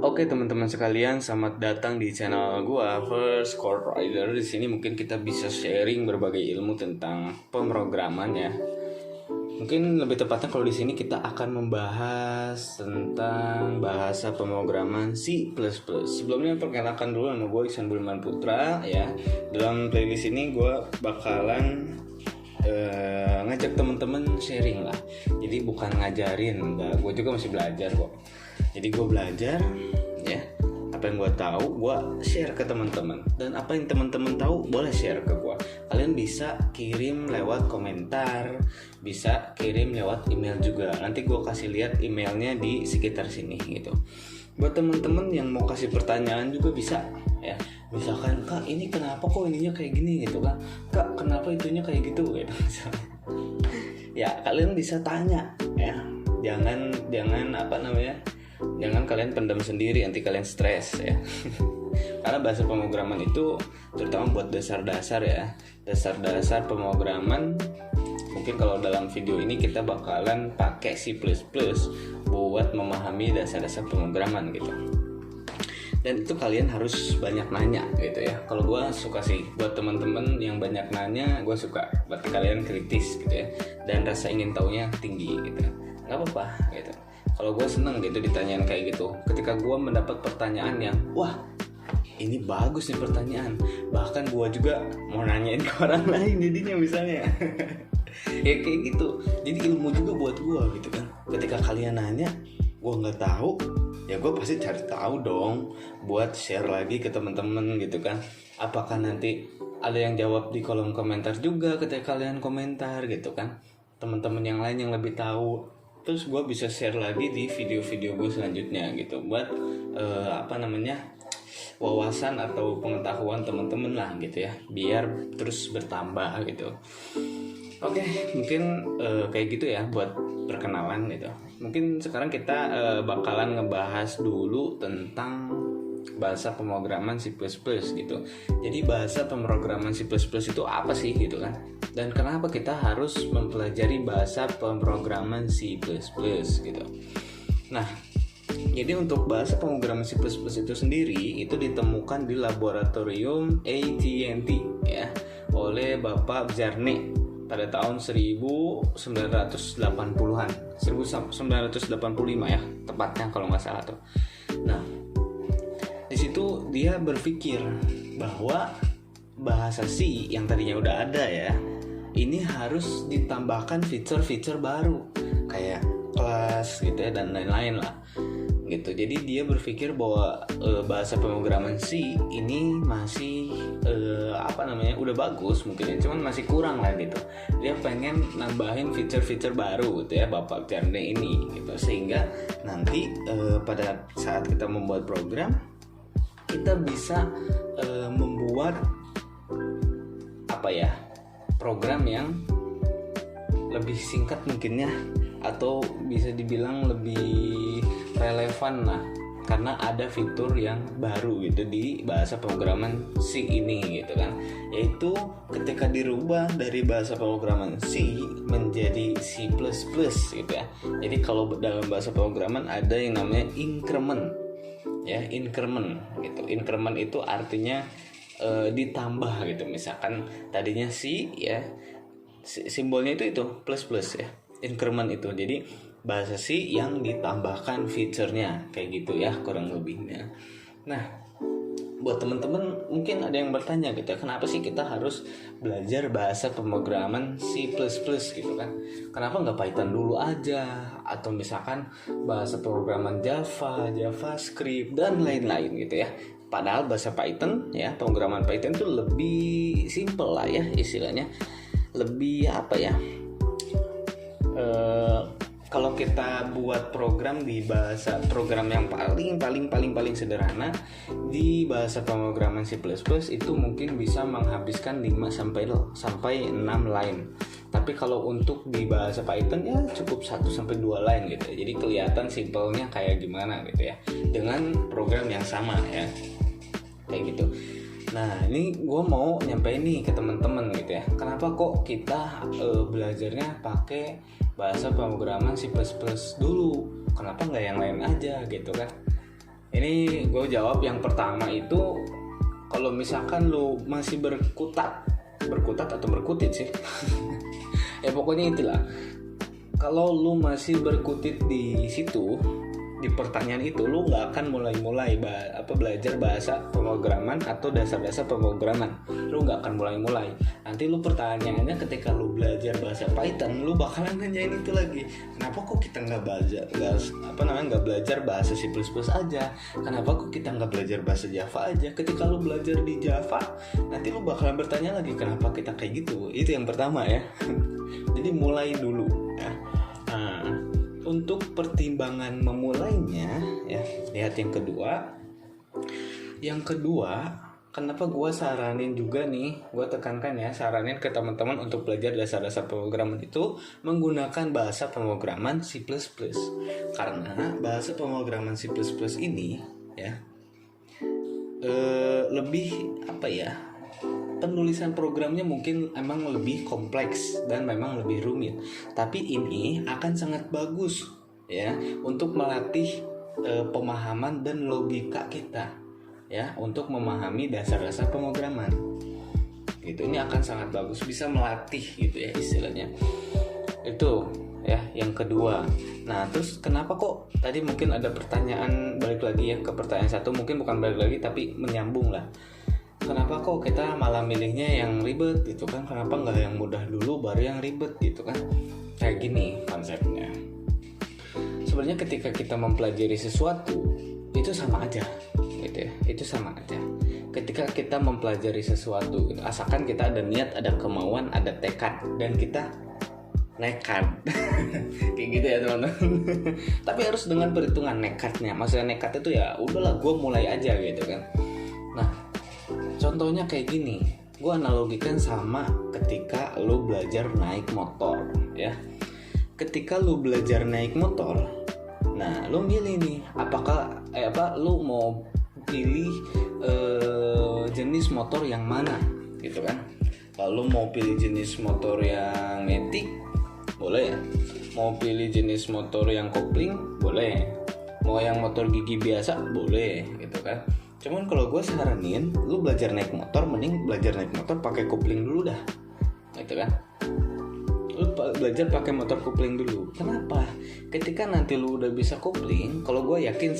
Oke teman-teman sekalian, selamat datang di channel gua First Code Rider. Di sini mungkin kita bisa sharing berbagai ilmu tentang pemrograman ya. Mungkin lebih tepatnya kalau di sini kita akan membahas tentang bahasa pemrograman C++. Sebelumnya perkenalkan dulu, nama gue Iksan Budiman Putra ya. Dalam playlist ini gue bakalan ngajak teman-teman sharing lah. Jadi bukan ngajarin, enggak. Gue juga masih belajar kok. Jadi gue belajar ya, apa yang gue tahu gue share ke teman-teman, dan apa yang teman-teman tahu boleh share ke gue. Kalian bisa kirim lewat komentar, bisa kirim lewat email juga. Nanti gue kasih lihat emailnya di sekitar sini gitu. Buat teman-teman yang mau kasih pertanyaan juga bisa ya. Misalkan, Kak ini kenapa kok ininya kayak gini gitu kan, Kak kenapa itunya kayak gitu gitu. Ya kalian bisa tanya ya. Jangan jangan kalian pendam sendiri, nanti kalian stres ya. Karena bahasa pemrograman itu terutama buat dasar-dasar ya, dasar-dasar pemrograman. Mungkin kalau dalam video ini kita bakalan pakai C++ buat memahami dasar-dasar pemrograman gitu. Dan itu kalian harus banyak nanya gitu ya. Kalau gue suka sih buat teman-teman yang banyak nanya, gue suka buat kalian kritis gitu ya, dan rasa ingin taunya tinggi gitu. Nggak apa-apa gitu. Kalau gue seneng gitu ditanyain kayak gitu. Ketika gue mendapat pertanyaan yang wah ini bagus nih pertanyaan, bahkan gue juga mau nanyain ke orang lain jadinya misalnya. Ya kayak gitu. Jadi ilmu juga buat gue gitu kan. Ketika kalian nanya, gue nggak tahu, ya gue pasti cari tahu dong buat share lagi ke teman-teman gitu kan. Apakah nanti ada yang jawab di kolom komentar juga ketika kalian komentar gitu kan, teman-teman yang lain yang lebih tahu. Terus gue bisa share lagi di video-video gue selanjutnya gitu, buat wawasan atau pengetahuan teman-teman lah gitu ya, biar terus bertambah gitu. Oke, mungkin kayak gitu ya buat perkenalan gitu. Mungkin sekarang kita bakalan ngebahas dulu tentang bahasa pemrograman C++ gitu. Jadi bahasa pemrograman C++ itu apa sih gitu kan? Dan kenapa kita harus mempelajari bahasa pemrograman C++ gitu. Nah, jadi untuk bahasa pemrograman C++ itu sendiri itu ditemukan di laboratorium AT&T ya, oleh Bapak Bjarne pada tahun 1980-an, 1985 ya tepatnya kalau nggak salah tuh. Nah, di situ dia berpikir bahwa bahasa C yang tadinya udah ada ya, ini harus ditambahkan fitur-fitur baru kayak kelas gitu ya dan lain-lain lah gitu. Jadi dia berpikir bahwa bahasa pemrograman C ini masih udah bagus mungkin ya, cuman masih kurang lah gitu. Dia pengen nambahin fitur-fitur baru gitu ya, Bapak Bjarne ini gitu, sehingga nanti pada saat kita membuat program, kita bisa membuat program yang lebih singkat mungkin ya, atau bisa dibilang lebih relevan lah, karena ada fitur yang baru gitu di bahasa pemrograman C ini gitu kan, yaitu ketika dirubah dari bahasa pemrograman C menjadi C++ gitu ya. Jadi kalau dalam bahasa pemrograman ada yang namanya increment ya, increment gitu. Increment itu artinya ditambah gitu. Misalkan tadinya C ya, simbolnya itu plus ya, increment itu. Jadi bahasa C yang ditambahkan fiturnya kayak gitu ya kurang lebihnya. Nah, buat teman-teman mungkin ada yang bertanya gitu, kenapa sih kita harus belajar bahasa pemrograman C++ gitu kan? Kenapa nggak Python dulu aja, atau misalkan bahasa pemrograman Java, JavaScript dan lain-lain gitu ya? Padahal bahasa Python ya, pemrograman Python itu lebih simple lah ya istilahnya, lebih kalau kita buat program di bahasa program yang paling sederhana di bahasa pemrograman C++ itu mungkin bisa menghabiskan 5 sampai 6 line. Tapi kalau untuk di bahasa Python ya cukup 1 sampai 2 line gitu. Jadi kelihatan simpelnya kayak gimana gitu ya, dengan program yang sama ya. Kayak gitu. Nah, ini gue mau nyampein nih ke teman-teman gitu ya, kenapa kok kita belajarnya pakai bahasa pemrograman C++ dulu, kenapa nggak yang lain aja gitu kan? Ini gue jawab yang pertama itu, kalau misalkan lu masih berkutat atau berkutit sih ya pokoknya itulah, kalau lu masih berkutit di situ, di pertanyaan itu, lu nggak akan mulai belajar bahasa pemrograman atau dasar-dasar pemrograman. Lu nggak akan mulai. Nanti lu pertanyaannya ketika lu belajar bahasa Python, lu bakalan nanyain itu lagi. Kenapa kok kita nggak belajar bahasa C++ aja? Kenapa kok kita nggak belajar bahasa Java aja? Ketika lu belajar di Java, nanti lu bakalan bertanya lagi, kenapa kita kayak gitu? Itu yang pertama ya. Jadi mulai dulu ya. Untuk pertimbangan memulainya ya, lihat yang kedua, kenapa gue saranin juga nih, gue tekankan ya, saranin ke teman-teman untuk belajar dasar-dasar pemrograman itu menggunakan bahasa pemrograman C++. Karena bahasa pemrograman C++ ini ya lebih penulisan programnya mungkin emang lebih kompleks dan memang lebih rumit, tapi ini akan sangat bagus ya untuk melatih pemahaman dan logika kita ya, untuk memahami dasar-dasar pemrograman gitu. Ini akan sangat bagus, bisa melatih gitu ya istilahnya. Itu ya yang kedua. Nah terus kenapa kok tadi mungkin ada pertanyaan, balik lagi ya ke pertanyaan satu, mungkin bukan balik lagi tapi menyambung lah. Kenapa kok kita malah milihnya yang ribet gitu kan? Kenapa nggak yang mudah dulu baru yang ribet gitu kan? Kayak gini konsepnya. Sebenarnya ketika kita mempelajari sesuatu itu sama aja gitu ya. Itu sama aja. Ketika kita mempelajari sesuatu gitu, asalkan kita ada niat, ada kemauan, ada tekad, dan kita nekat kayak gitu ya teman-teman. Tapi harus dengan perhitungan nekatnya. Maksudnya nekat itu ya udahlah gue mulai aja gitu kan. Nah contohnya kayak gini, gue analogikan sama ketika lu belajar naik motor ya. Ketika lu belajar naik motor, nah lu milih nih, apakah lu mau pilih jenis motor yang mana gitu kan. Kalau mau pilih jenis motor yang matic, boleh. Mau pilih jenis motor yang kopling, boleh. Mau yang motor gigi biasa, boleh gitu kan. Cuman kalau gue saranin, lu belajar naik motor, mending belajar naik motor pakai kopling dulu dah, gitu kan? Lu belajar pakai motor kopling dulu. Kenapa? Ketika nanti lu udah bisa kopling, kalau gue yakin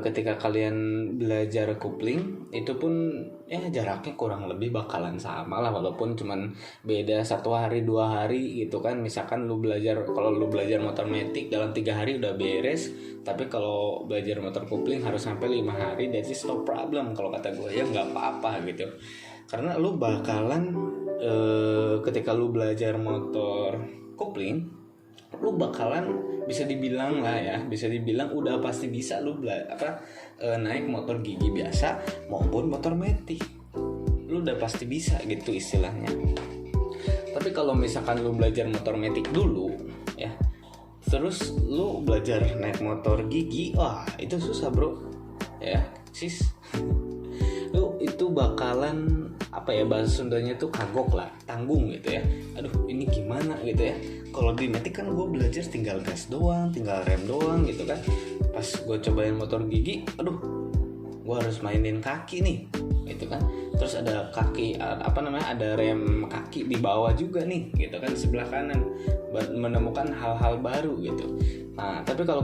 ketika kalian belajar kopling itu pun ya jaraknya kurang lebih bakalan sama lah, walaupun cuman beda 1 hari 2 hari gitu kan. Misalkan kalau lu belajar motor matic dalam 3 hari udah beres, tapi kalau belajar motor kopling harus sampai 5 hari. That is no problem kalau kata gue ya, nggak apa-apa gitu. Karena lu bakalan ketika lu belajar motor kopling, lu bakalan bisa dibilang udah pasti bisa lu naik motor gigi biasa maupun motor matic. Lu udah pasti bisa gitu istilahnya. Tapi kalau misalkan lu belajar motor matic dulu ya, terus lu belajar naik motor gigi, wah itu susah bro ya sis. Lu itu bakalan bahasa Sundanya tuh kagok lah, tanggung gitu ya. Aduh ini gimana gitu ya. Kalau di matic kan gue belajar tinggal gas doang, tinggal rem doang gitu kan. Pas gue cobain motor gigi, aduh gue harus mainin kaki nih gitu kan. Terus ada kaki ada rem kaki di bawah juga nih gitu kan, sebelah kanan, menemukan hal-hal baru gitu. Nah tapi kalau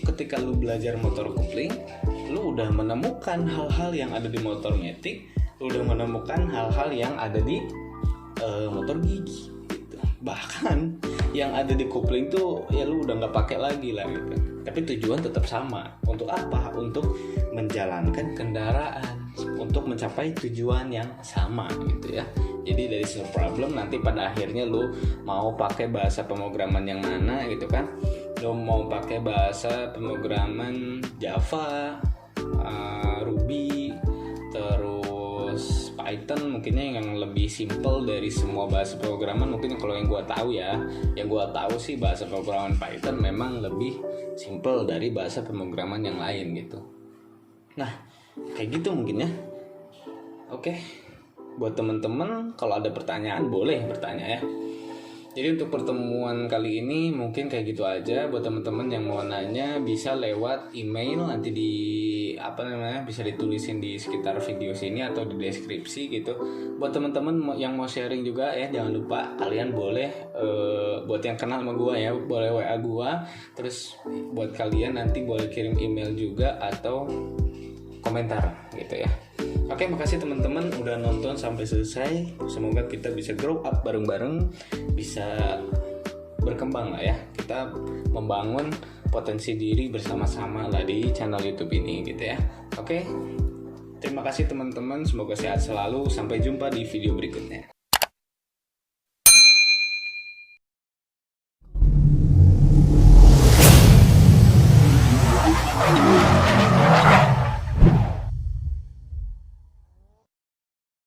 ketika lu belajar motor kopling, lu udah menemukan hal-hal yang ada di motor matic, lu udah menemukan hal-hal yang ada di motor gigi gitu. Bahkan yang ada di kopling tuh ya lu udah nggak pakai lagi lah gitu. Tapi tujuan tetap sama. Untuk apa? Untuk menjalankan kendaraan, untuk mencapai tujuan yang sama gitu ya. Jadi dari satu problem nanti pada akhirnya lu mau pakai bahasa pemrograman yang mana gitu kan. Lu mau pakai bahasa pemrograman Java, Ruby, terus Python, mungkinnya yang lebih simple dari semua bahasa pemrograman. Mungkin kalau yang gue tahu sih bahasa pemrograman Python memang lebih simple dari bahasa pemrograman yang lain gitu. Nah kayak gitu mungkin ya. Oke, buat teman-teman kalau ada pertanyaan boleh bertanya ya. Jadi untuk pertemuan kali ini mungkin kayak gitu aja. Buat teman-teman yang mau nanya bisa lewat email, nanti di bisa ditulisin di sekitar video sini atau di deskripsi gitu. Buat teman-teman yang mau sharing juga ya, jangan lupa kalian boleh buat yang kenal sama gua ya, boleh WA gua. Terus buat kalian nanti boleh kirim email juga atau komentar gitu ya. Oke, makasih teman-teman udah nonton sampai selesai. Semoga kita bisa grow up bareng-bareng, bisa berkembang lah ya. Kita membangun potensi diri bersama-sama lah di channel YouTube ini gitu ya. Oke, terima kasih teman-teman. Semoga sehat selalu. Sampai jumpa di video berikutnya.